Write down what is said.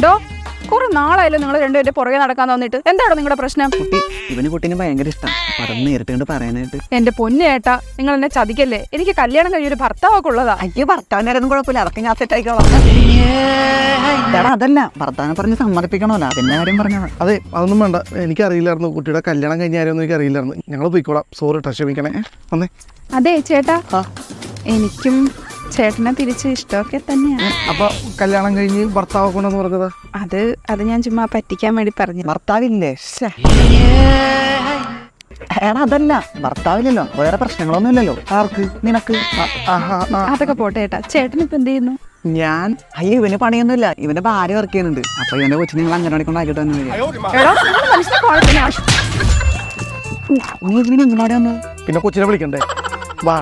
ഡോ കുറെ നാളായല്ലോ നിങ്ങൾ രണ്ടുപേരുടെ പുറകെ നടക്കാൻ തോന്നിട്ട്. എന്താണോ നിങ്ങളുടെ പ്രശ്നം? ഇവന് കുട്ടീനെ ഭയങ്കര ഇഷ്ടം. അതൊന്ന് നേരിട്ട് കണ്ട് പറയാനായിട്ട്. എന്റെ പൊന്നു ഏട്ടാ, നിങ്ങൾ എന്നെ ചതിക്കല്ലേ. എനിക്ക് കല്യാണം കഴിഞ്ഞൊരു ഭർത്താവൊക്കെ ഉള്ളതാ. അയ്യോ, ഭർത്താവിനാരൊന്നും കുഴപ്പമില്ല, അതൊക്കെ ഞാൻ സെറ്റായിക്കോളാം. അതല്ല, ഭർത്താവിനെ പറഞ്ഞ് സമ്മതിപ്പിക്കണമല്ലോ, അതിന്റെ കാര്യം പറഞ്ഞാൽ. അതെ, അതൊന്നും വേണ്ട. എനിക്കറിയില്ലായിരുന്നു കുട്ടിയുടെ കല്യാണം കഴിഞ്ഞാരൊന്നും എനിക്കറിയില്ലായിരുന്നു. ഞങ്ങൾ പോയിക്കോളാം. സോറി ട്ടോ, ക്ഷമിക്കണേ. വന്നേ. അതെ ചേട്ടാ, എനിക്കും ചേട്ടനെ തിരിച്ച് ഇഷ്ടമൊക്കെ തന്നെയാണ്. അപ്പൊ കല്യാണം കഴിഞ്ഞ് ഭർത്താവ് കൊണ്ടെന്ന് പറഞ്ഞത്? അത് ഞാൻ ചുമ്മാ പറ്റിക്കാൻ വേണ്ടി പറഞ്ഞു. ഭർത്താവില്ലേ? എടാ അതല്ല, ഭർത്താവില്ലല്ലോ, വേറെ പ്രശ്നങ്ങളൊന്നും ഇല്ലല്ലോ. ആർക്ക്? നിനക്ക്. അതൊക്കെ പോട്ടെ ഏട്ടാ. ചേട്ടനിപ്പോ എന്ത് ചെയ്യുന്നു? അയ്യോ, ഇവന് പണിയൊന്നുമില്ല. ഇവന്റെ ഭാര്യ വർക്ക് ചെയ്യുന്നുണ്ട്. അപ്പൊ ഇവന്റെ കൊച്ചിനെ നിങ്ങൾ അങ്ങനെ കൊണ്ട് ആക്കിട്ട് വന്നു. പിന്നെ കൊച്ചിനെ വിളിക്കണ്ടേ? വാ.